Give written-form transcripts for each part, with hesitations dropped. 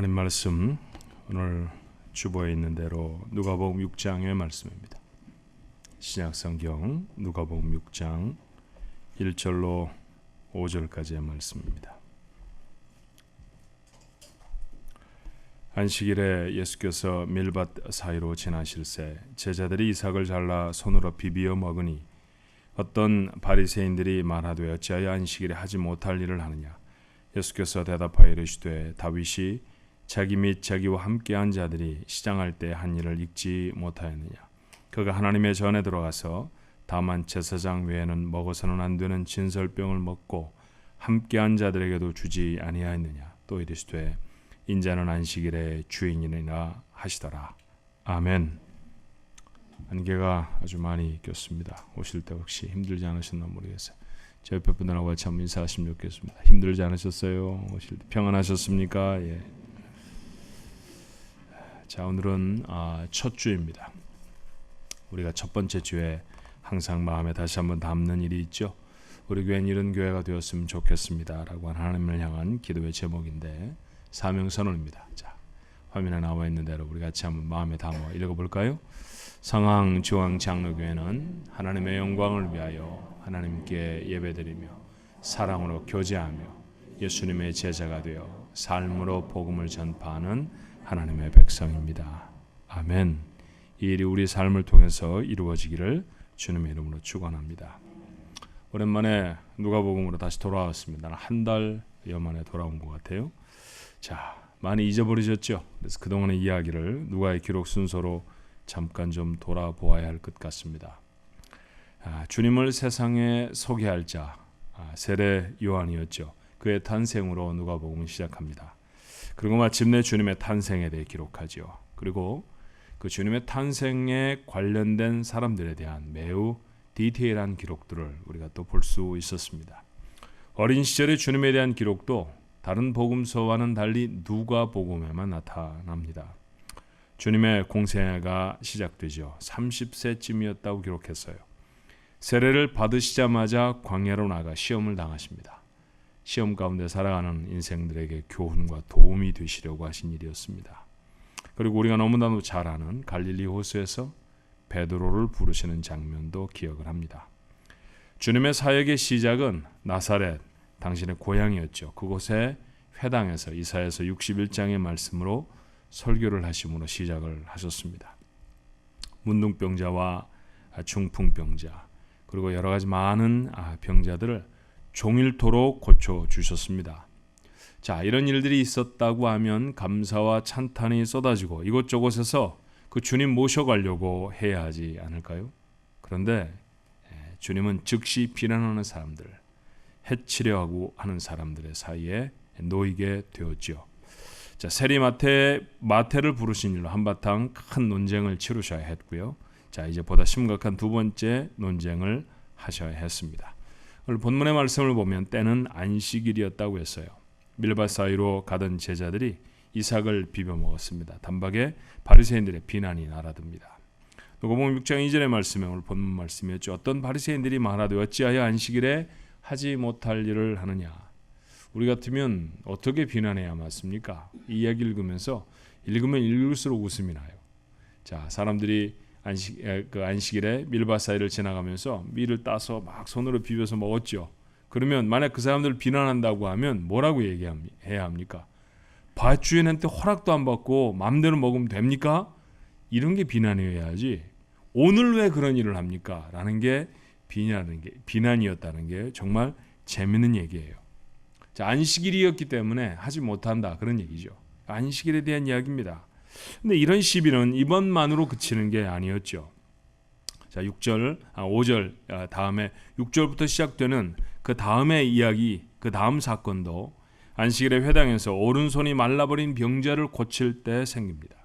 하나님 말씀 오늘 주보에 있는 대로 누가복음 6장의 말씀입니다. 신약성경 누가복음 6장 1절로 5절까지의 말씀입니다. 안식일에 예수께서 밀밭 사이로 지나실새 제자들이 이삭을 잘라 손으로 비비어 먹으니 어떤 바리새인들이 말하되 어찌하여 안식일에 하지 못할 일을 하느냐. 예수께서 대답하여 이르시되 다윗이 자기 및 자기와 함께한 자들이 시장할 때 한 일을 읽지 못하였느냐. 그가 하나님의 전에 들어가서 다만 제사장 외에는 먹어서는 안 되는 진설병을 먹고 함께한 자들에게도 주지 아니하였느냐. 또 이르시되 인자는 안식일의 주인이니라 하시더라. 아멘. 안개가 아주 많이 꼈습니다. 오실 때 혹시 힘들지 않으셨나 모르겠어요. 제 옆에 분들하고 같이 한번 인사하시면 좋겠습니다. 힘들지 않으셨어요? 오실 때 평안하셨습니까? 예. 자, 오늘은 첫 주입니다. 우리가 첫 번째 주에 항상 마음에 다시 한번 담는 일이 있죠. 우리 교회는 이런 교회가 되었으면 좋겠습니다 라고 하나님을 향한 기도의 제목인데 사명선언입니다. 자, 화면에 나와 있는 대로 우리 같이 한번 마음에 담아 읽어볼까요? 성황중앙장로교회는 하나님의 영광을 위하여 하나님께 예배드리며 사랑으로 교제하며 예수님의 제자가 되어 삶으로 복음을 전파하는 하나님의 백성입니다. 아멘. 이 일이 우리 삶을 통해서 이루어지기를 주님의 이름으로 축원합니다. 오랜만에 누가복음으로 다시 돌아왔습니다. 한 달여 만에 돌아온 것 같아요. 자, 많이 잊어버리셨죠? 그래서 그동안의 이야기를 누가의 기록 순서로 잠깐 좀 돌아보아야 할 것 같습니다. 주님을 세상에 소개할 자, 세례 요한이었죠. 그의 탄생으로 누가복음을 시작합니다. 그리고 마침내 주님의 탄생에 대해 기록하죠. 그리고 그 주님의 탄생에 관련된 사람들에 대한 매우 디테일한 기록들을 우리가 또 볼 수 있었습니다. 어린 시절의 주님에 대한 기록도 다른 복음서와는 달리 누가복음에만 나타납니다. 주님의 공생애가 시작되죠. 30세쯤이었다고 기록했어요. 세례를 받으시자마자 광야로 나가 시험을 당하십니다. 시험 가운데 살아가는 인생들에게 교훈과 도움이 되시려고 하신 일이었습니다. 그리고 우리가 너무나도 잘 아는 갈릴리 호수에서 베드로를 부르시는 장면도 기억을 합니다. 주님의 사역의 시작은 나사렛, 당신의 고향이었죠. 그곳에 회당에서 이사야서 61장의 말씀으로 설교를 하심으로 시작을 하셨습니다. 문둥병자와 중풍병자 그리고 여러 가지 많은 병자들을 종일토록 고쳐주셨습니다. 자, 이런 일들이 있었다고 하면 감사와 찬탄이 쏟아지고 이곳저곳에서 그 주님 모셔가려고 해야 하지 않을까요? 그런데 주님은 즉시 비난하는 사람들, 해치려 하고 하는 사람들의 사이에 놓이게 되었죠. 자, 세리 마태를 부르신 일로 한바탕 큰 논쟁을 치르셔야 했고요. 자, 이제 보다 심각한 두 번째 논쟁을 하셔야 했습니다. 오늘 본문의 말씀을 보면 때는 안식일이었다고 했어요. 밀밭 사이로 가던 제자들이 이삭을 비벼 먹었습니다. 단박에 바리새인들의 비난이 날아듭니다. 누가복음 6장 2절의 말씀에 오늘 본문 말씀이었죠. 어떤 바리새인들이 말하되 어찌하여 안식일에 하지 못할 일을 하느냐. 우리 같으면 어떻게 비난해야 맞습니까? 이 이야기 읽으면 읽을수록 웃음이 나요. 자, 사람들이 안식일에 밀밭 사이를 지나가면서 밀을 따서 막 손으로 비벼서 먹었죠. 그러면 만약 그 사람들을 비난한다고 하면 뭐라고 얘기해야 합니까? 밭주인한테 허락도 안 받고 마음대로 먹으면 됩니까? 이런 게 비난이어야지. 오늘 왜 그런 일을 합니까? 라는 게 비난이었다는 게 정말 재밌는 얘기예요. 자, 안식일이었기 때문에 하지 못한다 그런 얘기죠. 안식일에 대한 이야기입니다. 근데 이런 시비는 이번만으로 그치는 게 아니었죠. 자, 5절 다음에 6절부터 시작되는 그 다음의 이야기, 그 다음 사건도 안식일의 회당에서 오른손이 말라버린 병자를 고칠 때 생깁니다.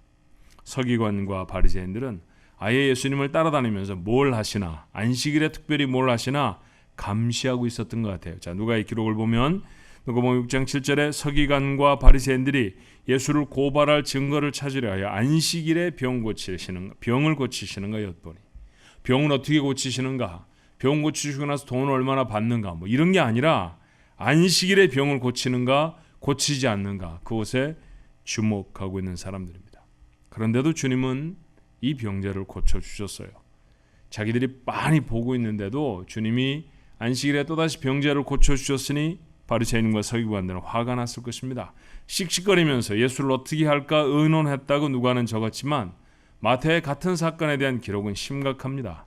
서기관과 바리새인들은 아예 예수님을 따라다니면서 뭘 하시나, 안식일에 특별히 뭘 하시나 감시하고 있었던 것 같아요. 자, 누가의 기록을 보면 누가복음 6장 7절에 서기관과 바리새인들이 예수를 고발할 증거를 찾으려 하여 안식일에 병을 고치시는가 엿보니 병을 어떻게 고치시는가, 병 고치시고 나서 돈을 얼마나 받는가, 뭐 이런 게 아니라 안식일에 병을 고치는가 고치지 않는가 그곳에 주목하고 있는 사람들입니다. 그런데도 주님은 이 병자를 고쳐주셨어요. 자기들이 많이 보고 있는데도 주님이 안식일에 또다시 병자를 고쳐주셨으니 바리새인과 서기관들은 화가 났을 것입니다. 씩씩거리면서 예수를 어떻게 할까 의논했다고 누가는 적었지만 마태의 같은 사건에 대한 기록은 심각합니다.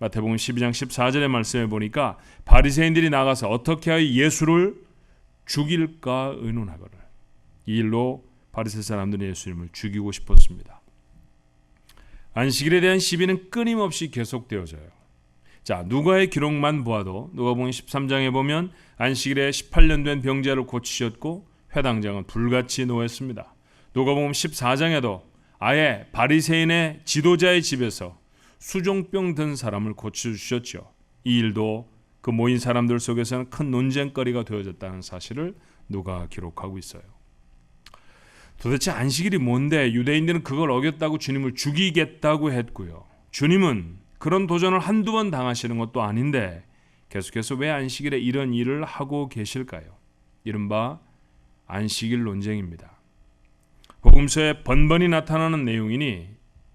마태복음 12장 14절의 말씀에 보니까 바리새인들이 나가서 어떻게 하여 예수를 죽일까 의논하거늘 이 일로 바리새 사람들은 예수님을 죽이고 싶었습니다. 안식일에 대한 시비는 끊임없이 계속되어져요. 자, 누가의 기록만 보아도 누가복음 13장에 보면 안식일에 18년 된 병자를 고치셨고 회당장은 불같이 노했습니다. 누가복음 14장에도 아예 바리새인의 지도자의 집에서 수종병 든 사람을 고쳐주셨죠. 이 일도 그 모인 사람들 속에서는 큰 논쟁거리가 되어졌다는 사실을 누가 기록하고 있어요. 도대체 안식일이 뭔데 유대인들은 그걸 어겼다고 주님을 죽이겠다고 했고요. 주님은 그런 도전을 한두 번 당하시는 것도 아닌데 계속해서 왜 안식일에 이런 일을 하고 계실까요? 이른바 안식일 논쟁입니다. 복음서에 번번이 나타나는 내용이니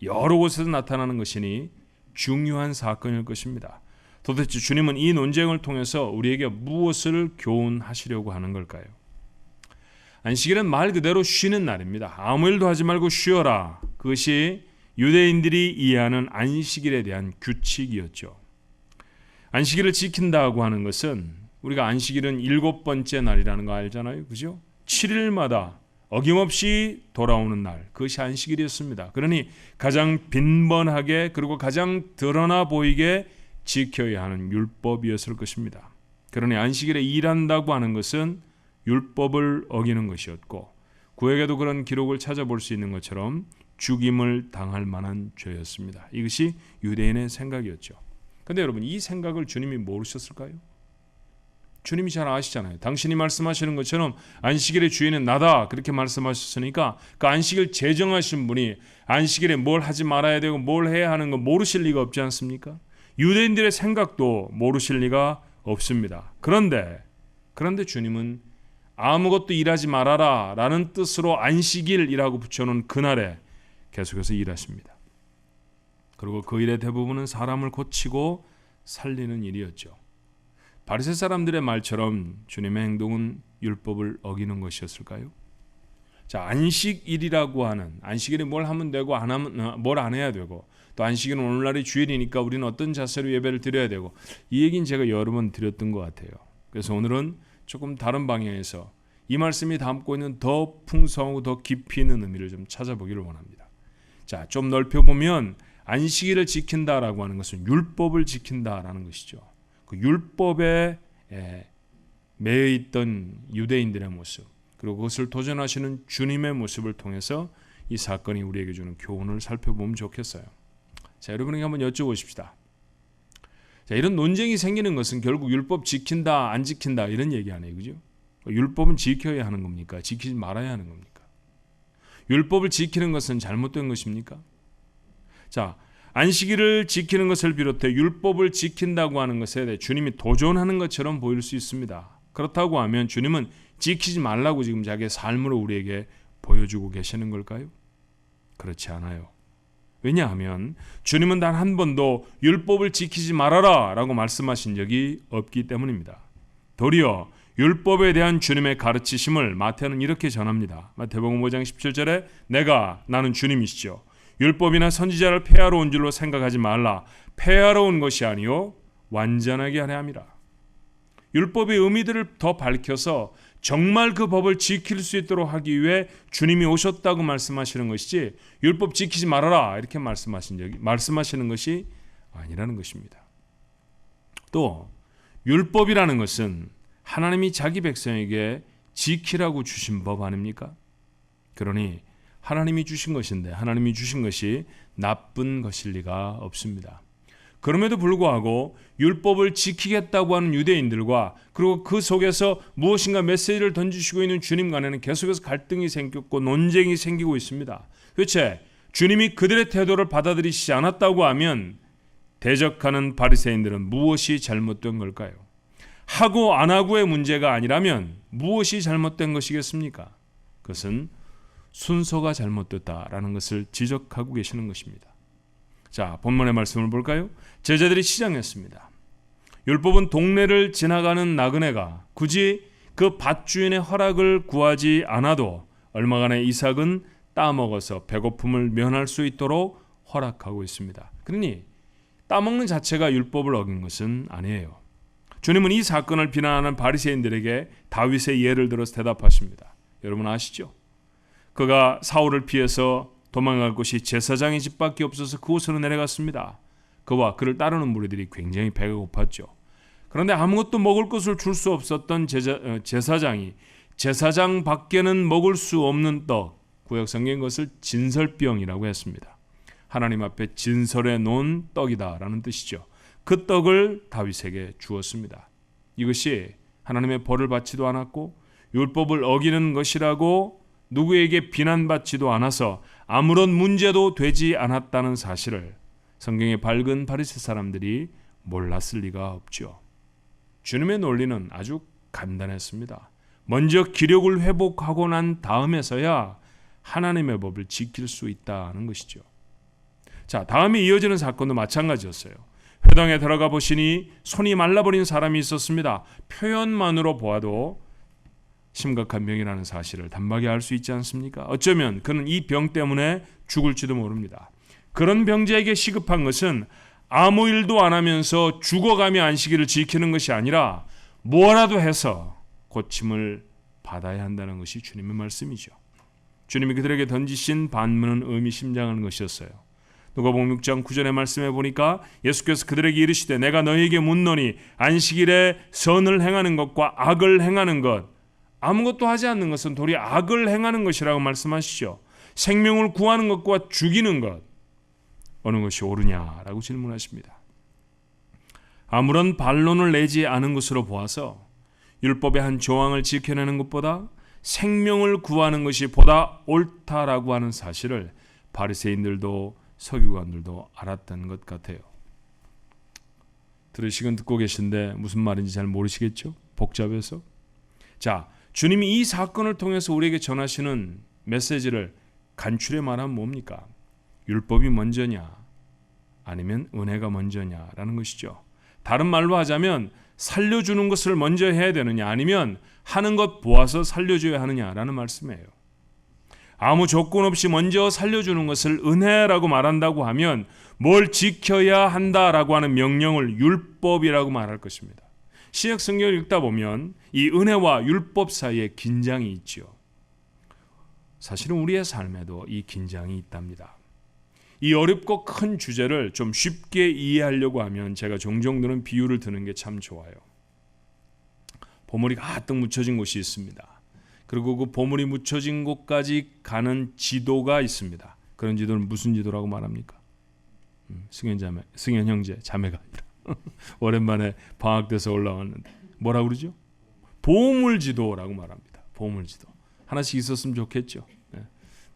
여러 곳에서 나타나는 것이니 중요한 사건일 것입니다. 도대체 주님은 이 논쟁을 통해서 우리에게 무엇을 교훈하시려고 하는 걸까요? 안식일은 말 그대로 쉬는 날입니다. 아무 일도 하지 말고 쉬어라. 그것이 유대인들이 이해하는 안식일에 대한 규칙이었죠. 안식일을 지킨다고 하는 것은 우리가 안식일은 7번째 날이라는 거 알잖아요. 그죠? 7일마다 어김없이 돌아오는 날, 그것이 안식일이었습니다. 그러니 가장 빈번하게 그리고 가장 드러나 보이게 지켜야 하는 율법이었을 것입니다. 그러니 안식일에 일한다고 하는 것은 율법을 어기는 것이었고 구약에도 그런 기록을 찾아볼 수 있는 것처럼 죽임을 당할 만한 죄였습니다. 이것이 유대인의 생각이었죠. 그런데 여러분, 이 생각을 주님이 모르셨을까요? 주님이 잘 아시잖아요. 당신이 말씀하시는 것처럼 안식일의 주인은 나다 그렇게 말씀하셨으니까 그 안식일 제정하신 분이 안식일에 뭘 하지 말아야 되고 뭘 해야 하는 거 모르실 리가 없지 않습니까? 유대인들의 생각도 모르실 리가 없습니다. 그런데 주님은 아무것도 일하지 말아라 라는 뜻으로 안식일이라고 붙여놓은 그날에 계속해서 일하십니다. 그리고 그 일의 대부분은 사람을 고치고 살리는 일이었죠. 바리새 사람들의 말처럼 주님의 행동은 율법을 어기는 것이었을까요? 자, 안식일이라고 하는 안식일에 뭘 하면 되고 안 하면 뭘 안 해야 되고 또 안식일은 오늘날이 주일이니까 우리는 어떤 자세로 예배를 드려야 되고 이 얘기는 제가 여러 번 드렸던 것 같아요. 그래서 오늘은 조금 다른 방향에서 이 말씀이 담고 있는 더 풍성하고 더 깊이 있는 의미를 좀 찾아보기를 원합니다. 자, 좀 넓혀보면 안식일을 지킨다라고 하는 것은 율법을 지킨다라는 것이죠. 그 율법에 매여 있던 유대인들의 모습 그리고 그것을 도전하시는 주님의 모습을 통해서 이 사건이 우리에게 주는 교훈을 살펴보면 좋겠어요. 자, 여러분에게 한번 여쭤보십시다. 자, 이런 논쟁이 생기는 것은 결국 율법 지킨다 안 지킨다 이런 얘기 아니에요, 그죠? 율법은 지켜야 하는 겁니까? 지키지 말아야 하는 겁니까? 율법을 지키는 것은 잘못된 것입니까? 자, 안식일을 지키는 것을 비롯해 율법을 지킨다고 하는 것에 대해 주님이 도전하는 것처럼 보일 수 있습니다. 그렇다고 하면 주님은 지키지 말라고 지금 자기의 삶으로 우리에게 보여주고 계시는 걸까요? 그렇지 않아요. 왜냐하면 주님은 단 한 번도 율법을 지키지 말아라 라고 말씀하신 적이 없기 때문입니다. 도리어 율법에 대한 주님의 가르치심을 마태는 이렇게 전합니다. 마태복음 5장 17절에 나는 주님이시죠. 율법이나 선지자를 폐하러 온 줄로 생각하지 말라. 폐하러 온 것이 아니요 완전하게 하려 함이라. 율법의 의미들을 더 밝혀서 정말 그 법을 지킬 수 있도록 하기 위해 주님이 오셨다고 말씀하시는 것이지 율법 지키지 말아라 이렇게 말씀하시는 것이 아니라는 것입니다. 또 율법이라는 것은 하나님이 자기 백성에게 지키라고 주신 법 아닙니까? 그러니 하나님이 주신 것인데 하나님이 주신 것이 나쁜 것일 리가 없습니다. 그럼에도 불구하고 율법을 지키겠다고 하는 유대인들과 그리고 그 속에서 무엇인가 메시지를 던지시고 있는 주님 간에는 계속해서 갈등이 생겼고 논쟁이 생기고 있습니다. 도대체 주님이 그들의 태도를 받아들이시지 않았다고 하면 대적하는 바리새인들은 무엇이 잘못된 걸까요? 하고 안 하고의 문제가 아니라면 무엇이 잘못된 것이겠습니까? 그것은 순서가 잘못됐다라는 것을 지적하고 계시는 것입니다. 자, 본문의 말씀을 볼까요? 제자들이 시장했습니다. 율법은 동네를 지나가는 나그네가 굳이 그 밭주인의 허락을 구하지 않아도 얼마간의 이삭은 따먹어서 배고픔을 면할 수 있도록 허락하고 있습니다. 그러니 따먹는 자체가 율법을 어긴 것은 아니에요. 주님은 이 사건을 비난하는 바리새인들에게 다윗의 예를 들어서 대답하십니다. 여러분 아시죠? 그가 사울을 피해서 도망갈 곳이 제사장의 집밖에 없어서 그곳으로 내려갔습니다. 그와 그를 따르는 무리들이 굉장히 배가 고팠죠. 그런데 아무것도 먹을 것을 줄 수 없었던 제사장이 제사장 밖에는 먹을 수 없는 떡, 구약성경은 것을 진설병이라고 했습니다. 하나님 앞에 진설해 놓은 떡이다라는 뜻이죠. 그 떡을 다윗에게 주었습니다. 이것이 하나님의 벌을 받지도 않았고 율법을 어기는 것이라고 누구에게 비난받지도 않아서 아무런 문제도 되지 않았다는 사실을 성경의 밝은 바리새 사람들이 몰랐을 리가 없죠. 주님의 논리는 아주 간단했습니다. 먼저 기력을 회복하고 난 다음에서야 하나님의 법을 지킬 수 있다는 것이죠. 자, 다음에 이어지는 사건도 마찬가지였어요. 회당에 들어가 보시니 손이 말라버린 사람이 있었습니다. 표현만으로 보아도 심각한 병이라는 사실을 단박에 알 수 있지 않습니까? 어쩌면 그는 이 병 때문에 죽을지도 모릅니다. 그런 병자에게 시급한 것은 아무 일도 안 하면서 죽어가며 안식일을 지키는 것이 아니라 뭐라도 해서 고침을 받아야 한다는 것이 주님의 말씀이죠. 주님이 그들에게 던지신 반문은 의미심장한 것이었어요. 누가복음 6장 9절의 말씀에 보니까 예수께서 그들에게 이르시되 내가 너희에게 묻노니 안식일에 선을 행하는 것과 악을 행하는 것, 아무것도 하지 않는 것은 도리어 악을 행하는 것이라고 말씀하시죠. 생명을 구하는 것과 죽이는 것, 어느 것이 옳으냐라고 질문하십니다. 아무런 반론을 내지 않은 것으로 보아서 율법의 한 조항을 지켜내는 것보다 생명을 구하는 것이 보다 옳다라고 하는 사실을 바리새인들도 서기관들도 알았던 것 같아요. 들으시건 듣고 계신데 무슨 말인지 잘 모르시겠죠? 복잡해서. 자, 주님이 이 사건을 통해서 우리에게 전하시는 메시지를 간추려 말하면 뭡니까? 율법이 먼저냐 아니면 은혜가 먼저냐라는 것이죠. 다른 말로 하자면 살려주는 것을 먼저 해야 되느냐 아니면 하는 것 보아서 살려줘야 하느냐라는 말씀이에요. 아무 조건 없이 먼저 살려주는 것을 은혜라고 말한다고 하면 뭘 지켜야 한다라고 하는 명령을 율법이라고 말할 것입니다. 신약 성경을 읽다 보면 이 은혜와 율법 사이에 긴장이 있죠. 사실은 우리의 삶에도 이 긴장이 있답니다. 이 어렵고 큰 주제를 좀 쉽게 이해하려고 하면 제가 종종 드는 비유를 드는 게 참 좋아요. 보물이 가득 묻혀진 곳이 있습니다. 그리고 그 보물이 묻혀진 곳까지 가는 지도가 있습니다. 그런 지도는 무슨 지도라고 말합니까? 승현 형제 자매가 아니라 오랜만에 방학 돼서 올라왔는데 뭐라고 그러죠? 보물지도라고 말합니다. 보물지도. 하나씩 있었으면 좋겠죠.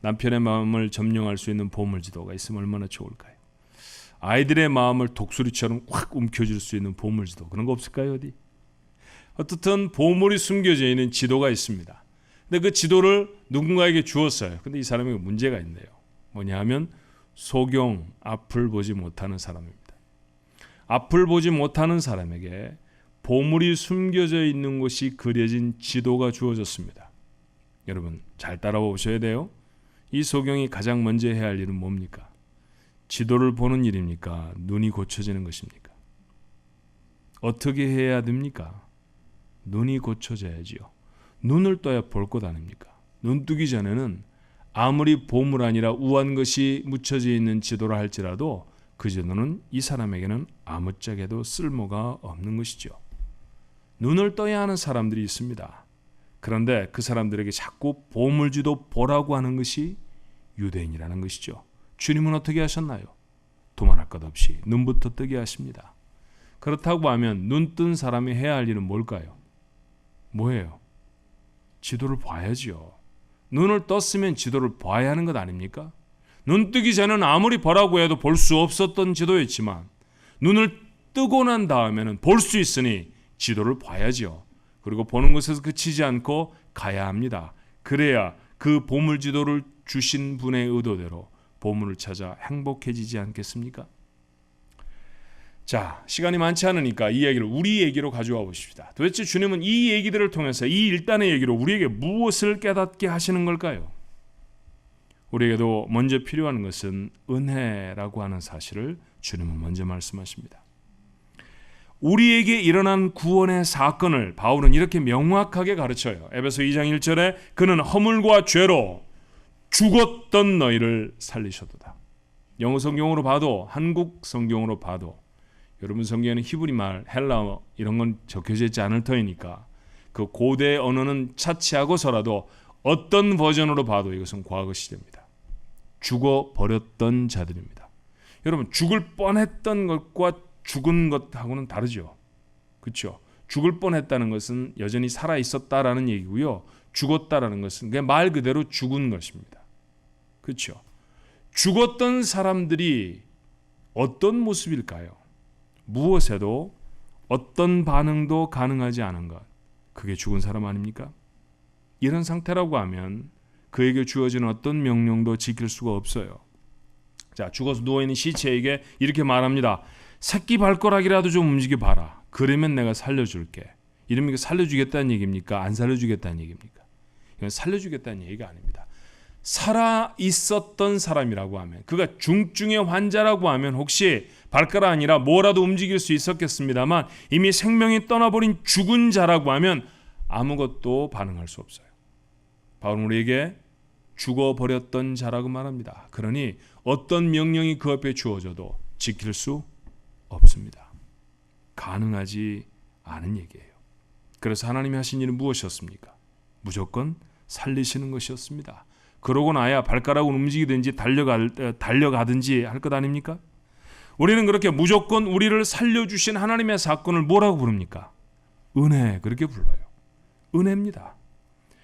남편의 마음을 점령할 수 있는 보물지도가 있으면 얼마나 좋을까요? 아이들의 마음을 독수리처럼 확 움켜쥘 수 있는 보물지도, 그런 거 없을까요? 어디? 어떻든 보물이 숨겨져 있는 지도가 있습니다. 근데 그 지도를 누군가에게 주었어요. 근데 이 사람에게 문제가 있네요. 뭐냐 하면 소경, 앞을 보지 못하는 사람입니다. 앞을 보지 못하는 사람에게 보물이 숨겨져 있는 곳이 그려진 지도가 주어졌습니다. 여러분 잘 따라오셔야 돼요. 이 소경이 가장 먼저 해야 할 일은 뭡니까? 지도를 보는 일입니까? 눈이 고쳐지는 것입니까? 어떻게 해야 됩니까? 눈이 고쳐져야지요. 눈을 떠야 볼 것 아닙니까? 눈 뜨기 전에는 아무리 보물 아니라 우한 것이 묻혀져 있는 지도라 할지라도 그 지도는 이 사람에게는 아무짝에도 쓸모가 없는 것이죠. 눈을 떠야 하는 사람들이 있습니다. 그런데 그 사람들에게 자꾸 보물지도 보라고 하는 것이 유대인이라는 것이죠. 주님은 어떻게 하셨나요? 두말할 것 없이 눈부터 뜨게 하십니다. 그렇다고 하면 눈 뜬 사람이 해야 할 일은 뭘까요? 뭐예요? 지도를 봐야지요. 눈을 떴으면 지도를 봐야 하는 것 아닙니까? 눈 뜨기 전에는 아무리 보라고 해도 볼 수 없었던 지도였지만 눈을 뜨고 난 다음에는 볼 수 있으니 지도를 봐야지요. 그리고 보는 것에서 그치지 않고 가야 합니다. 그래야 그 보물 지도를 주신 분의 의도대로 보물을 찾아 행복해지지 않겠습니까? 자, 시간이 많지 않으니까 이 얘기를 우리 얘기로 가져와 보십시다. 도대체 주님은 이 얘기들을 통해서 이 일단의 얘기로 우리에게 무엇을 깨닫게 하시는 걸까요? 우리에게도 먼저 필요한 것은 은혜라고 하는 사실을 주님은 먼저 말씀하십니다. 우리에게 일어난 구원의 사건을 바울은 이렇게 명확하게 가르쳐요. 에베소 2장 1절에 그는 허물과 죄로 죽었던 너희를 살리셨도다. 영어 성경으로 봐도 한국 성경으로 봐도 여러분 성경에는 히브리 말, 헬라어 이런 건 적혀져 있지 않을 터이니까 그 고대 언어는 차치하고서라도 어떤 버전으로 봐도 이것은 과거 시제입니다. 죽어버렸던 자들입니다. 여러분 죽을 뻔했던 것과 죽은 것하고는 다르죠. 그렇죠? 죽을 뻔했다는 것은 여전히 살아있었다라는 얘기고요. 죽었다라는 것은 그냥 말 그대로 죽은 것입니다. 그렇죠? 죽었던 사람들이 어떤 모습일까요? 무엇에도 어떤 반응도 가능하지 않은 것. 그게 죽은 사람 아닙니까? 이런 상태라고 하면 그에게 주어지는 어떤 명령도 지킬 수가 없어요. 자, 죽어서 누워있는 시체에게 이렇게 말합니다. 새끼 발가락이라도 좀 움직여봐라. 그러면 내가 살려줄게. 이러면 살려주겠다는 얘기입니까? 안 살려주겠다는 얘기입니까? 이건 살려주겠다는 얘기가 아닙니다. 살아있었던 사람이라고 하면, 그가 중증의 환자라고 하면 혹시 발가락 아니라 뭐라도 움직일 수 있었겠습니다만 이미 생명이 떠나버린 죽은 자라고 하면 아무것도 반응할 수 없어요. 바울은 우리에게 죽어버렸던 자라고 말합니다. 그러니 어떤 명령이 그 앞에 주어져도 지킬 수 없습니다. 가능하지 않은 얘기예요. 그래서 하나님이 하신 일은 무엇이었습니까? 무조건 살리시는 것이었습니다. 그러고 나야 발가락은 움직이든지 달려가든지 할 것 아닙니까? 우리는 그렇게 무조건 우리를 살려주신 하나님의 사건을 뭐라고 부릅니까? 은혜, 그렇게 불러요. 은혜입니다.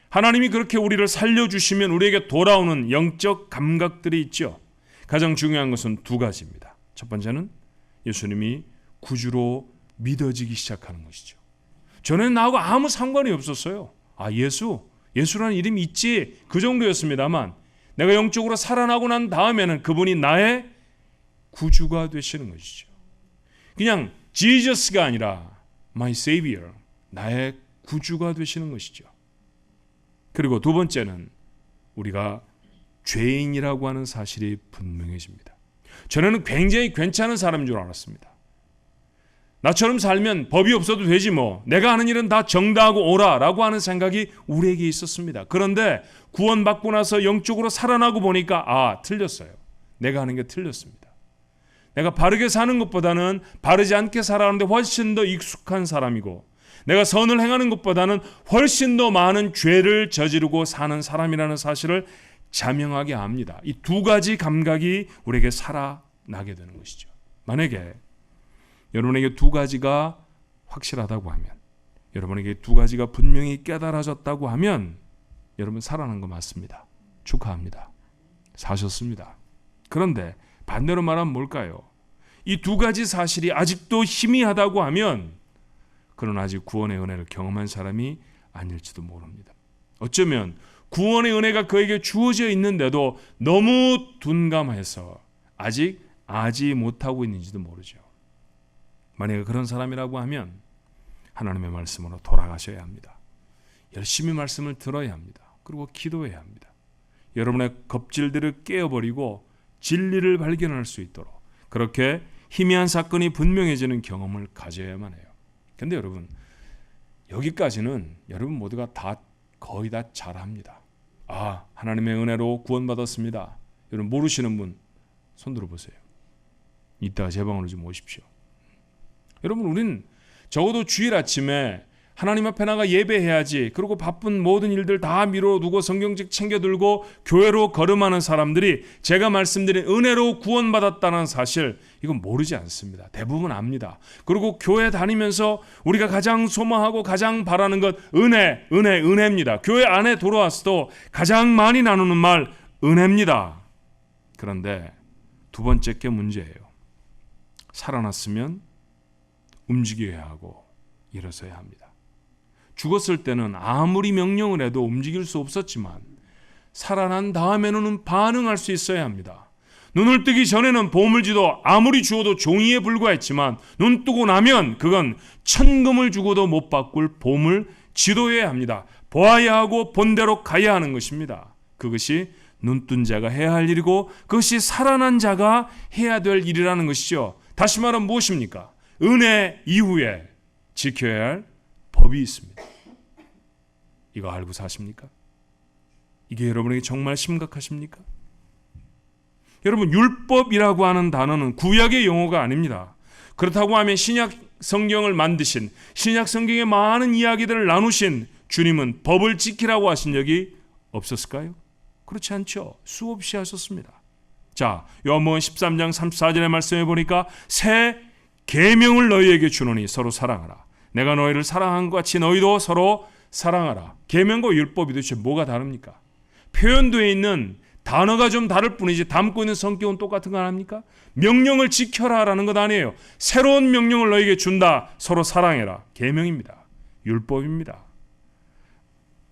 하나님이 그렇게 우리를 살려주시면 우리에게 돌아오는 영적 감각들이 있죠. 가장 중요한 것은 두 가지입니다. 첫 번째는 예수님이 구주로 믿어지기 시작하는 것이죠. 전에는 나하고 아무 상관이 없었어요. 예수라는 이름이 있지, 그 정도였습니다만 내가 영적으로 살아나고 난 다음에는 그분이 나의 구주가 되시는 것이죠. 그냥 지저스가 아니라 my savior, 나의 구주가 되시는 것이죠. 그리고 두 번째는 우리가 죄인이라고 하는 사실이 분명해집니다. 저는 굉장히 괜찮은 사람인 줄 알았습니다. 나처럼 살면 법이 없어도 되지 뭐. 내가 하는 일은 다 정당하고 옳아라고 하는 생각이 우리에게 있었습니다. 그런데 구원받고 나서 영적으로 살아나고 보니까 틀렸어요. 내가 하는 게 틀렸습니다. 내가 바르게 사는 것보다는 바르지 않게 살아가는데 훨씬 더 익숙한 사람이고, 내가 선을 행하는 것보다는 훨씬 더 많은 죄를 저지르고 사는 사람이라는 사실을 자명하게 압니다. 이 두 가지 감각이 우리에게 살아나게 되는 것이죠. 만약에 여러분에게 두 가지가 확실하다고 하면, 여러분에게 두 가지가 분명히 깨달아졌다고 하면 여러분 살아난 거 맞습니다. 축하합니다. 사셨습니다. 그런데 반대로 말하면 뭘까요? 이 두 가지 사실이 아직도 희미하다고 하면 그는 아직 구원의 은혜를 경험한 사람이 아닐지도 모릅니다. 어쩌면 구원의 은혜가 그에게 주어져 있는데도 너무 둔감해서 아직 알지 못하고 있는지도 모르죠. 만약에 그런 사람이라고 하면 하나님의 말씀으로 돌아가셔야 합니다. 열심히 말씀을 들어야 합니다. 그리고 기도해야 합니다. 여러분의 겁질들을 깨어버리고 진리를 발견할 수 있도록 그렇게 희미한 사건이 분명해지는 경험을 가져야만 해요. 근데 여러분, 여기까지는 여러분 모두가 거의 다 잘합니다. 하나님의 은혜로 구원받았습니다. 여러분 모르시는 분 손 들어보세요. 이따가 제 방으로 좀 오십시오. 여러분, 우린 적어도 주일 아침에 하나님 앞에 나가 예배해야지, 그리고 바쁜 모든 일들 다 미뤄두고 성경책 챙겨들고 교회로 걸음하는 사람들이 제가 말씀드린 은혜로 구원받았다는 사실, 이건 모르지 않습니다. 대부분 압니다. 그리고 교회 다니면서 우리가 가장 소망하고 가장 바라는 것 은혜입니다. 교회 안에 들어왔어도 가장 많이 나누는 말 은혜입니다. 그런데 두 번째 게 문제예요. 살아났으면 움직여야 하고 일어서야 합니다. 죽었을 때는 아무리 명령을 해도 움직일 수 없었지만 살아난 다음에는 반응할 수 있어야 합니다. 눈을 뜨기 전에는 보물지도 아무리 주어도 종이에 불과했지만 눈 뜨고 나면 그건 천금을 주고도 못 바꿀 보물지도여야 합니다. 보아야 하고 본대로 가야 하는 것입니다. 그것이 눈뜬 자가 해야 할 일이고 그것이 살아난 자가 해야 될 일이라는 것이죠. 다시 말하면 무엇입니까? 은혜 이후에 지켜야 할 법이 있습니다. 이거 알고 사십니까? 이게 여러분에게 정말 심각하십니까? 여러분, 율법이라고 하는 단어는 구약의 용어가 아닙니다. 그렇다고 하면 신약 성경을 만드신, 신약 성경의 많은 이야기들을 나누신 주님은 법을 지키라고 하신 적이 없었을까요? 그렇지 않죠. 수없이 하셨습니다. 자, 요한복음 13장 34절의 말씀에 보니까 새 계명을 너희에게 주노니 서로 사랑하라. 내가 너희를 사랑한 것 같이 너희도 서로 사랑하라. 계명과 율법이 도대체 뭐가 다릅니까? 표현되어 있는 단어가 좀 다를 뿐이지 담고 있는 성격은 똑같은 거 아닙니까? 명령을 지켜라라는 것 아니에요. 새로운 명령을 너희에게 준다. 서로 사랑해라. 계명입니다. 율법입니다.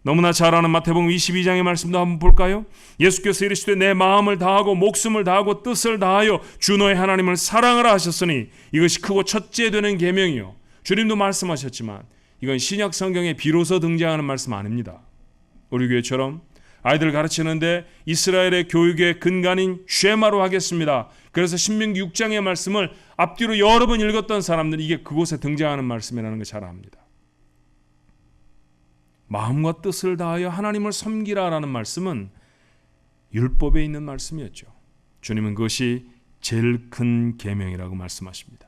너무나 잘 아는 마태복음 22장의 말씀도 한번 볼까요? 예수께서 이르시되 내 마음을 다하고 목숨을 다하고 뜻을 다하여 주 너의 하나님을 사랑하라 하셨으니 이것이 크고 첫째 되는 계명이요. 주님도 말씀하셨지만 이건 신약 성경에 비로소 등장하는 말씀 아닙니다. 우리 교회처럼 아이들 가르치는데 이스라엘의 교육의 근간인 쉐마로 하겠습니다. 그래서 신명기 6장의 말씀을 앞뒤로 여러 번 읽었던 사람들은 이게 그곳에 등장하는 말씀이라는 걸 잘 압니다. 마음과 뜻을 다하여 하나님을 섬기라라는 말씀은 율법에 있는 말씀이었죠. 주님은 그것이 제일 큰 계명이라고 말씀하십니다.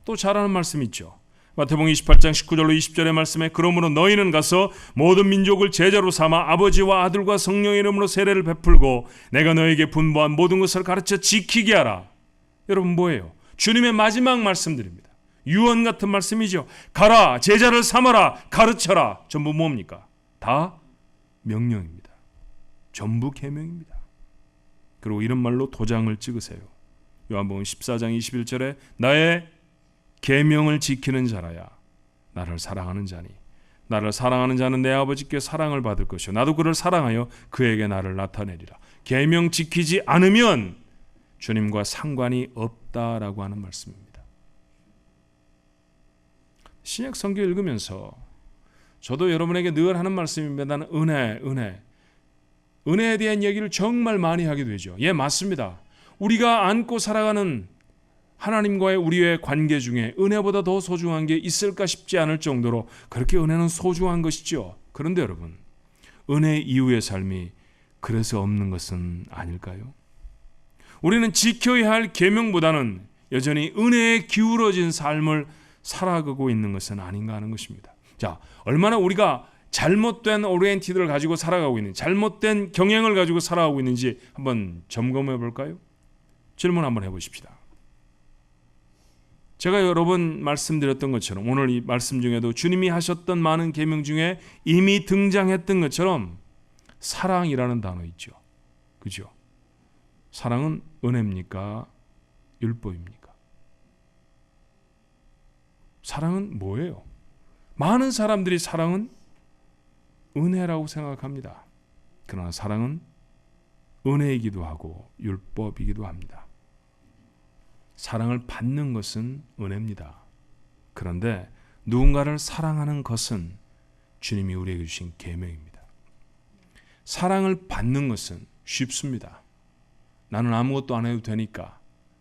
또 잘하는 말씀이 있죠. 마태복음 28장 19절로 20절의 말씀에 그러므로 너희는 가서 모든 민족을 제자로 삼아 아버지와 아들과 성령의 이름으로 세례를 베풀고 내가 너에게 분부한 모든 것을 가르쳐 지키게 하라. 여러분 뭐예요? 주님의 마지막 말씀드립니다. 유언 같은 말씀이죠. 가라, 제자를 삼아라, 가르쳐라. 전부 뭡니까? 다 명령입니다. 전부 계명입니다. 그리고 이런 말로 도장을 찍으세요. 요한복음 14장 21절에 나의 계명을 지키는 자라야 나를 사랑하는 자니 나를 사랑하는 자는 내 아버지께 사랑을 받을 것이요 나도 그를 사랑하여 그에게 나를 나타내리라. 계명 지키지 않으면 주님과 상관이 없다라고 하는 말씀입니다. 신약 성경 읽으면서 저도 여러분에게 늘 하는 말씀입니다. 나는 은혜에 대한 얘기를 정말 많이 하게 되죠. 예, 맞습니다. 우리가 안고 살아가는 하나님과의 우리의 관계 중에 은혜보다 더 소중한 게 있을까 싶지 않을 정도로 그렇게 은혜는 소중한 것이죠. 그런데 여러분, 은혜 이후의 삶이 그래서 없는 것은 아닐까요? 우리는 지켜야 할 계명보다는 여전히 은혜에 기울어진 삶을 살아가고 있는 것은 아닌가 하는 것입니다. 자, 얼마나 우리가 잘못된 오리엔티드를 가지고 살아가고 있는지, 잘못된 경향을 가지고 살아가고 있는지 한번 점검해 볼까요? 질문 한번 해보십시다. 제가 여러 번 말씀드렸던 것처럼 오늘 이 말씀 중에도 주님이 하셨던 많은 계명 중에 이미 등장했던 것처럼 사랑이라는 단어 있죠. 그죠? 사랑은 은혜입니까? 율법입니까? 사랑은 뭐예요? 많은 사람들이 사랑은 은혜라고 생각합니다. 그러나 사랑은 은혜이기도 하고 율법이기도 합니다. 사랑을 받는 것은 은혜입니다. 그런데 누군가를 사랑하는 것은 주님이 우리에게 주신 계명입니다. 사랑을 받는 것은 쉽습니다. 나는 아무것도 안 해도 되니까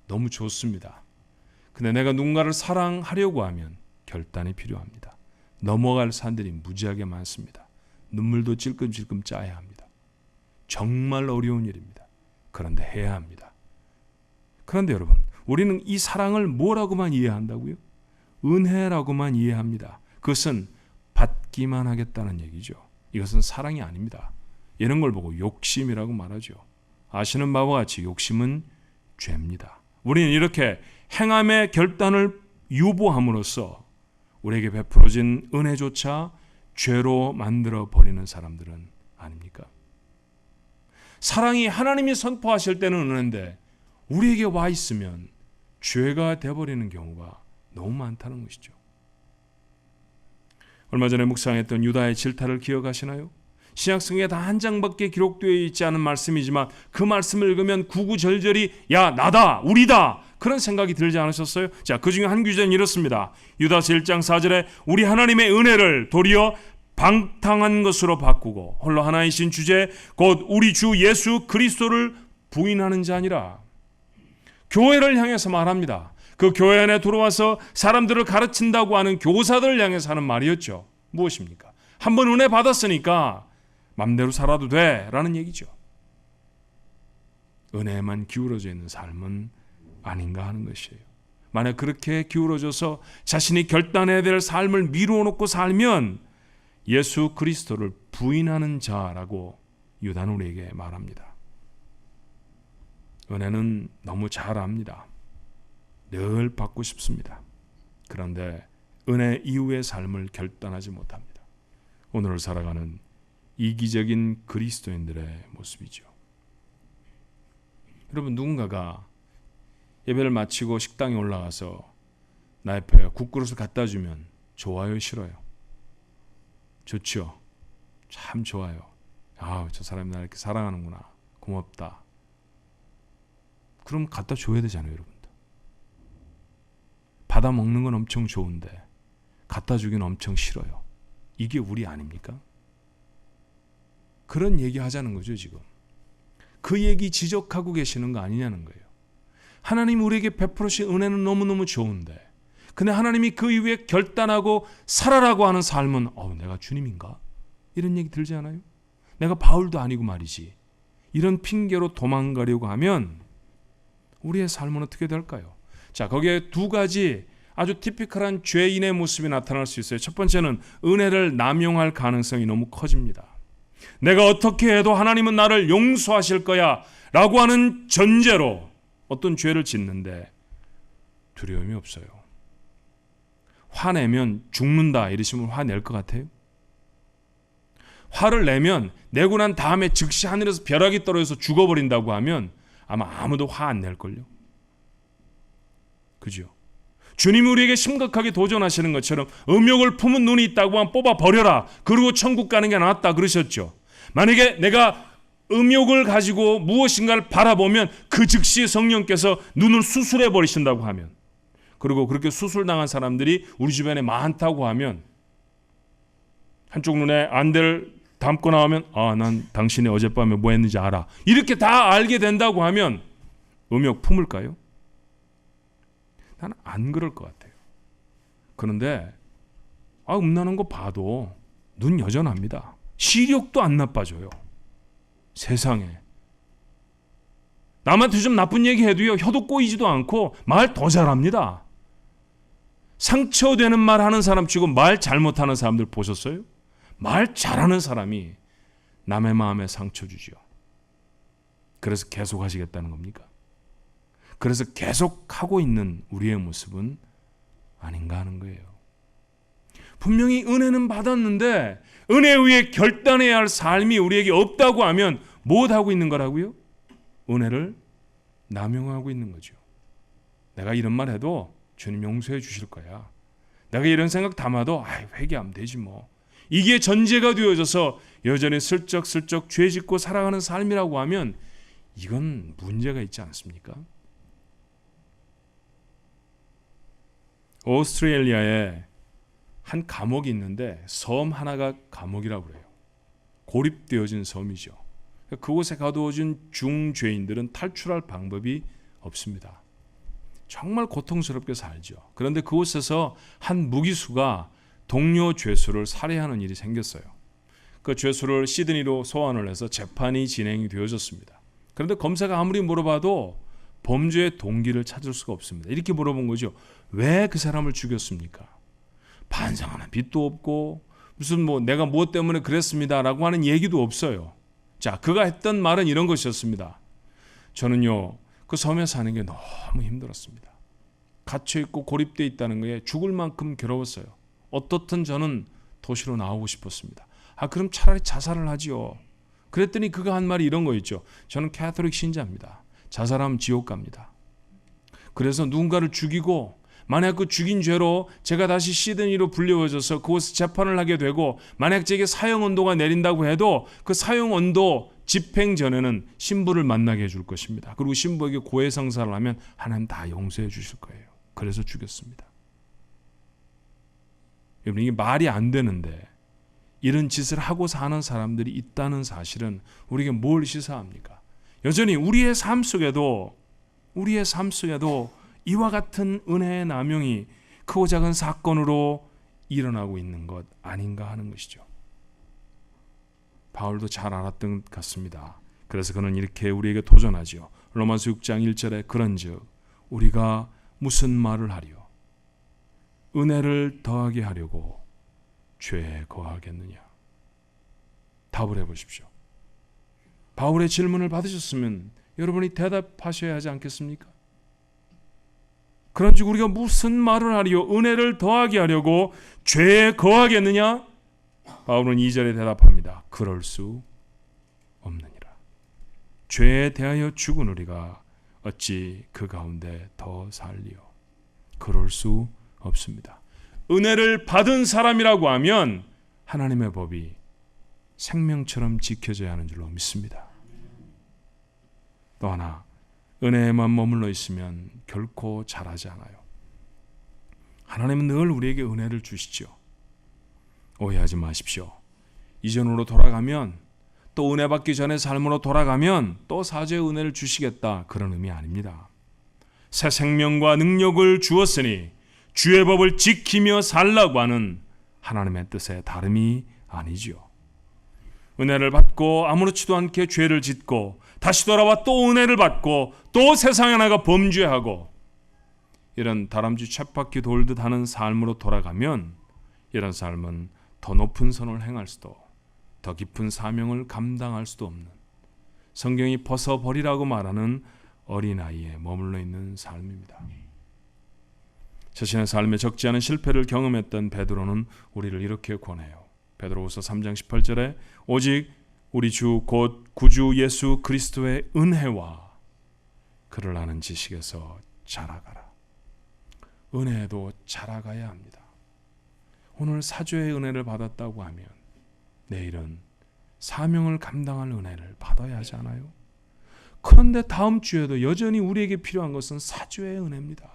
너무 좋습니다. 근데 내가 누군가를 사랑하려고 하면 결단이 필요합니다. 넘어갈 산들이 무지하게 많습니다. 눈물도 찔끔찔끔 짜야 합니다. 정말 어려운 일입니다. 그런데 해야 합니다. 그런데 여러분, 우리는 이 사랑을 뭐라고만 이해한다고요? 은혜라고만 이해합니다. 그것은 받기만 하겠다는 얘기죠. 이것은 사랑이 아닙니다. 이런 걸 보고 욕심이라고 말하죠. 아시는 바와 같이 욕심은 죄입니다. 우리는 이렇게 행함의 결단을 유보함으로써 우리에게 베풀어진 은혜조차 죄로 만들어 버리는 사람들은 아닙니까? 사랑이 하나님이 선포하실 때는 은혜인데 우리에게 와 있으면 죄가 되어버리는 경우가 너무 많다는 것이죠. 얼마 전에 묵상했던 유다의 질타를 기억하시나요? 신약성경에 단 한 장밖에 기록되어 있지 않은 말씀이지만 그 말씀을 읽으면 구구절절히 야 나다 우리다 그런 생각이 들지 않으셨어요? 자, 그 중에 한 구절은 이렇습니다. 유다서 1장 4절에 우리 하나님의 은혜를 도리어 방탕한 것으로 바꾸고 홀로 하나이신 주제 곧 우리 주 예수 그리스도를 부인하는 자니라. 교회를 향해서 말합니다. 그 교회 안에 들어와서 사람들을 가르친다고 하는 교사들을 향해서 하는 말이었죠. 무엇입니까? 한번 은혜 받았으니까 맘대로 살아도 돼 라는 얘기죠. 은혜에만 기울어져 있는 삶은 아닌가 하는 것이에요. 만약 그렇게 기울어져서 자신이 결단해야 될 삶을 미루어 놓고 살면 예수 그리스도를 부인하는 자라고 유다는 우리에게 말합니다. 은혜는 너무 잘 압니다. 늘 받고 싶습니다. 그런데 은혜 이후의 삶을 결단하지 못합니다. 오늘을 살아가는 이기적인 그리스도인들의 모습이죠. 여러분, 누군가가 예배를 마치고 식당에 올라가서 나 옆에 국그릇을 갖다 주면 좋아요, 싫어요? 좋죠. 참 좋아요. 아, 저 사람이 나를 이렇게 사랑하는구나. 고맙다. 그럼 갖다 줘야 되잖아요, 여러분들. 받아 먹는 건 엄청 좋은데 갖다 주기는 엄청 싫어요. 이게 우리 아닙니까? 그런 얘기 하자는 거죠, 지금. 그 얘기 지적하고 계시는 거 아니냐는 거예요. 하나님 우리에게 베풀으신 은혜는 너무너무 좋은데 근데 하나님이 그 이후에 결단하고 살아라고 하는 삶은 내가 주님인가? 이런 얘기 들지 않아요? 내가 바울도 아니고 말이지. 이런 핑계로 도망가려고 하면 우리의 삶은 어떻게 될까요? 자, 거기에 두 가지 아주 티피컬한 죄인의 모습이 나타날 수 있어요. 첫 번째는 은혜를 남용할 가능성이 너무 커집니다. 내가 어떻게 해도 하나님은 나를 용서하실 거야 라고 하는 전제로 어떤 죄를 짓는데 두려움이 없어요. 화내면 죽는다 이러시면 화낼 것 같아요? 화를 내면 내고 난 다음에 즉시 하늘에서 벼락이 떨어져서 죽어버린다고 하면 아마 아무도 화 안 낼걸요? 그죠? 주님이 우리에게 심각하게 도전하시는 것처럼 음욕을 품은 눈이 있다고 하면 뽑아버려라. 그리고 천국 가는 게 낫다 그러셨죠. 만약에 내가 음욕을 가지고 무엇인가를 바라보면 그 즉시 성령께서 눈을 수술해 버리신다고 하면, 그리고 그렇게 수술당한 사람들이 우리 주변에 많다고 하면, 한쪽 눈에 안대를 담고 나오면 난 당신이 어젯밤에 뭐 했는지 알아. 이렇게 다 알게 된다고 하면 음욕 품을까요? 나는 안 그럴 것 같아요. 그런데 음란한 거 봐도 눈 여전합니다. 시력도 안 나빠져요. 세상에. 남한테 좀 나쁜 얘기 해도요, 혀도 꼬이지도 않고 말 더 잘합니다. 상처되는 말 하는 사람 치고 말 잘못하는 사람들 보셨어요? 말 잘하는 사람이 남의 마음에 상처 주죠. 그래서 계속 하시겠다는 겁니까? 그래서 계속 하고 있는 우리의 모습은 아닌가 하는 거예요. 분명히 은혜는 받았는데 은혜 위에 결단해야 할 삶이 우리에게 없다고 하면 무엇하고 있는 거라고요? 은혜를 남용하고 있는 거죠. 내가 이런 말 해도 주님 용서해 주실 거야. 내가 이런 생각 담아도 회개하면 되지 뭐. 이게 전제가 되어져서 여전히 슬쩍슬쩍 죄 짓고 살아가는 삶이라고 하면 이건 문제가 있지 않습니까? 오스트레일리아에 한 감옥이 있는데 섬 하나가 감옥이라고 그래요. 고립되어진 섬이죠. 그곳에 가두어진 중죄인들은 탈출할 방법이 없습니다. 정말 고통스럽게 살죠. 그런데 그곳에서 한 무기수가 동료 죄수를 살해하는 일이 생겼어요. 그 죄수를 시드니로 소환을 해서 재판이 진행이 되어졌습니다. 그런데 검사가 아무리 물어봐도 범죄의 동기를 찾을 수가 없습니다. 이렇게 물어본 거죠. 왜 그 사람을 죽였습니까? 반성하는 빚도 없고 무슨 내가 무엇 때문에 그랬습니다라고 하는 얘기도 없어요. 자, 그가 했던 말은 이런 것이었습니다. 저는요, 그 섬에 사는 게 너무 힘들었습니다. 갇혀있고 고립되어 있다는 거에 죽을 만큼 괴로웠어요. 어떻든 저는 도시로 나오고 싶었습니다. 그럼 차라리 자살을 하지요. 그랬더니 그가 한 말이 이런 거였죠. 저는 캐톨릭 신자입니다. 자살하면 지옥 갑니다. 그래서 누군가를 죽이고 만약 그 죽인 죄로 제가 다시 시드니로 불려워져서 그곳에서 재판을 하게 되고 만약 제게 사형언도가 내린다고 해도 그 사형언도 집행 전에는 신부를 만나게 해줄 것입니다. 그리고 신부에게 고해성사를 하면 하나님 다 용서해 주실 거예요. 그래서 죽였습니다. 여러분, 이게 말이 안 되는데 이런 짓을 하고 사는 사람들이 있다는 사실은 우리에게 뭘 시사합니까? 여전히 우리의 삶 속에도 이와 같은 은혜의 남용이 크고 작은 사건으로 일어나고 있는 것 아닌가 하는 것이죠. 바울도 잘 알았던 것 같습니다. 그래서 그는 이렇게 우리에게 도전하죠. 로마서 6장 1절에 그런즉 우리가 무슨 말을 하리요? 은혜를 더하게 하려고 죄에 거하겠느냐? 답을 해보십시오. 바울의 질문을 받으셨으면 여러분이 대답하셔야 하지 않겠습니까? 그런즉 우리가 무슨 말을 하리요? 은혜를 더하게 하려고 죄에 거하겠느냐? 바울은 2절에 대답합니다. 그럴 수 없느니라. 죄에 대하여 죽은 우리가 어찌 그 가운데 더 살리요? 그럴 수 없습니다. 은혜를 받은 사람이라고 하면 하나님의 법이 생명처럼 지켜져야 하는 줄로 믿습니다. 또 하나, 은혜에만 머물러 있으면 결코 잘하지 않아요. 하나님은 늘 우리에게 은혜를 주시죠. 오해하지 마십시오. 이전으로 돌아가면 또 은혜 받기 전에 삶으로 돌아가면 또 사죄의 은혜를 주시겠다, 그런 의미 아닙니다. 새 생명과 능력을 주었으니 주의 법을 지키며 살라고 하는 하나님의 뜻의 다름이 아니지요. 은혜를 받고 아무렇지도 않게 죄를 짓고 다시 돌아와 또 은혜를 받고 또 세상에 나가 범죄하고 이런 다람쥐 쳇바퀴 돌듯 하는 삶으로 돌아가면 이런 삶은 더 높은 선을 행할 수도 더 깊은 사명을 감당할 수도 없는, 성경이 벗어버리라고 말하는 어린아이에 머물러 있는 삶입니다. 자신의 삶에 적지 않은 실패를 경험했던 베드로는 우리를 이렇게 권해요. 베드로후서 3장 18절에 오직 우리 주 곧 구주 예수 그리스도의 은혜와 그를 아는 지식에서 자라가라. 은혜에도 자라가야 합니다. 오늘 사죄의 은혜를 받았다고 하면 내일은 사명을 감당할 은혜를 받아야 하지 않아요? 그런데 다음 주에도 여전히 우리에게 필요한 것은 사죄의 은혜입니다.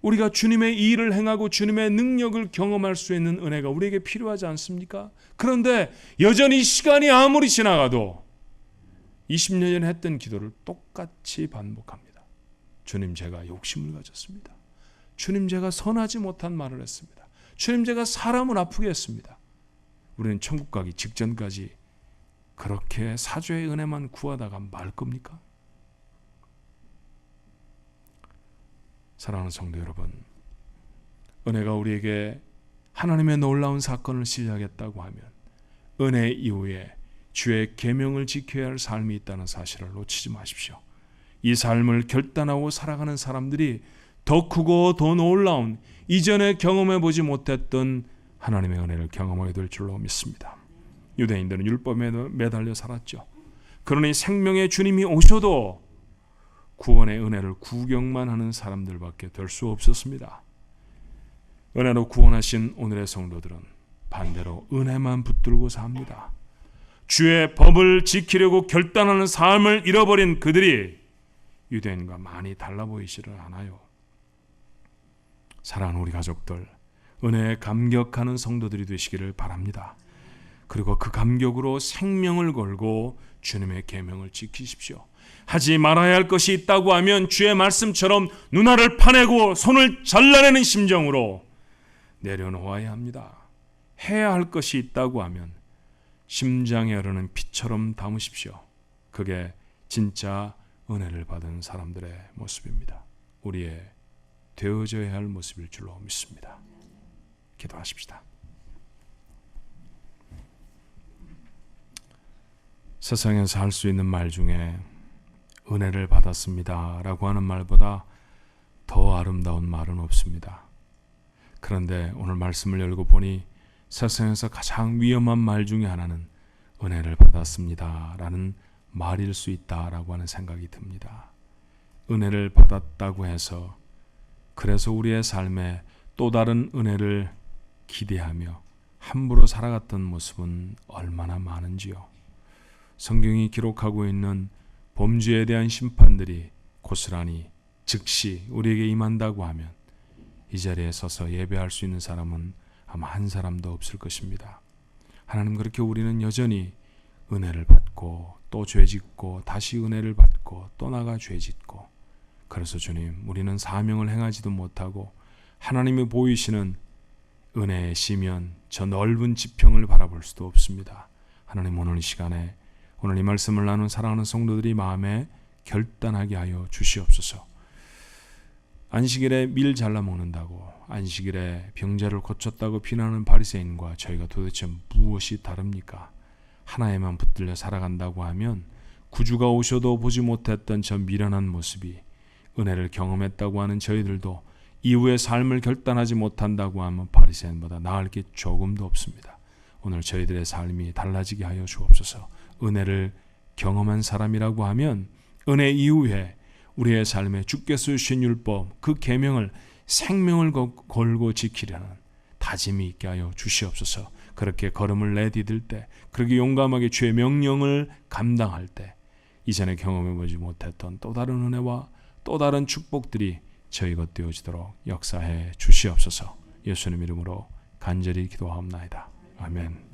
우리가 주님의 일을 행하고 주님의 능력을 경험할 수 있는 은혜가 우리에게 필요하지 않습니까? 그런데 여전히 시간이 아무리 지나가도 20년 전에 했던 기도를 똑같이 반복합니다. 주님, 제가 욕심을 가졌습니다. 주님, 제가 선하지 못한 말을 했습니다. 주님, 제가 사람을 아프게 했습니다. 우리는 천국 가기 직전까지 그렇게 사죄의 은혜만 구하다가 말 겁니까? 사랑하는 성도 여러분, 은혜가 우리에게 하나님의 놀라운 사건을 시작했다고 하면 은혜 이후에 주의 계명을 지켜야 할 삶이 있다는 사실을 놓치지 마십시오. 이 삶을 결단하고 살아가는 사람들이 더 크고 더 놀라운, 이전에 경험해 보지 못했던 하나님의 은혜를 경험하게 될 줄로 믿습니다. 유대인들은 율법에 매달려 살았죠. 그러니 생명의 주님이 오셔도 구원의 은혜를 구경만 하는 사람들밖에 될 수 없었습니다. 은혜로 구원하신 오늘의 성도들은 반대로 은혜만 붙들고 삽니다. 주의 법을 지키려고 결단하는 삶을 잃어버린 그들이 유대인과 많이 달라 보이지를 않아요. 사랑하는 우리 가족들, 은혜에 감격하는 성도들이 되시기를 바랍니다. 그리고 그 감격으로 생명을 걸고 주님의 계명을 지키십시오. 하지 말아야 할 것이 있다고 하면 주의 말씀처럼 눈알을 파내고 손을 잘라내는 심정으로 내려놓아야 합니다. 해야 할 것이 있다고 하면 심장에 흐르는 피처럼 담으십시오. 그게 진짜 은혜를 받은 사람들의 모습입니다. 우리의 되어져야 할 모습일 줄로 믿습니다. 기도하십시다. 세상에서 할 수 있는 말 중에 은혜를 받았습니다 라고 하는 말보다 더 아름다운 말은 없습니다. 그런데 오늘 말씀을 열고 보니 세상에서 가장 위험한 말 중에 하나는 은혜를 받았습니다 라는 말일 수 있다라고 하는 생각이 듭니다. 은혜를 받았다고 해서 그래서 우리의 삶에 또 다른 은혜를 기대하며 함부로 살아갔던 모습은 얼마나 많은지요. 성경이 기록하고 있는 범죄에 대한 심판들이 고스란히 즉시 우리에게 임한다고 하면 이 자리에 서서 예배할 수 있는 사람은 아마 한 사람도 없을 것입니다. 하나님, 그렇게 우리는 여전히 은혜를 받고 또 죄짓고 다시 은혜를 받고 또 나가 죄짓고, 그래서 주님, 우리는 사명을 행하지도 못하고 하나님이 보이시는 은혜의 시면 저 넓은 지평을 바라볼 수도 없습니다. 하나님, 오늘 이 시간에 오늘 이 말씀을 나눈 사랑하는 성도들이 마음에 결단하게 하여 주시옵소서. 안식일에 밀 잘라 먹는다고, 안식일에 병자를 고쳤다고 비난하는 바리새인과 저희가 도대체 무엇이 다릅니까? 하나에만 붙들려 살아간다고 하면 구주가 오셔도 보지 못했던 저 미련한 모습이, 은혜를 경험했다고 하는 저희들도 이후의 삶을 결단하지 못한다고 하면 바리새인보다 나을 게 조금도 없습니다. 오늘 저희들의 삶이 달라지게 하여 주옵소서. 은혜를 경험한 사람이라고 하면 은혜 이후에 우리의 삶에 주께서 주신 율법, 그 계명을 생명을 걸고 지키려는 다짐이 있게 하여 주시옵소서. 그렇게 걸음을 내디딜 때, 그렇게 용감하게 주의 명령을 감당할 때 이전에 경험해보지 못했던 또 다른 은혜와 또 다른 축복들이 저희 것 되어지도록 역사해 주시옵소서. 예수님 이름으로 간절히 기도하옵나이다. 아멘.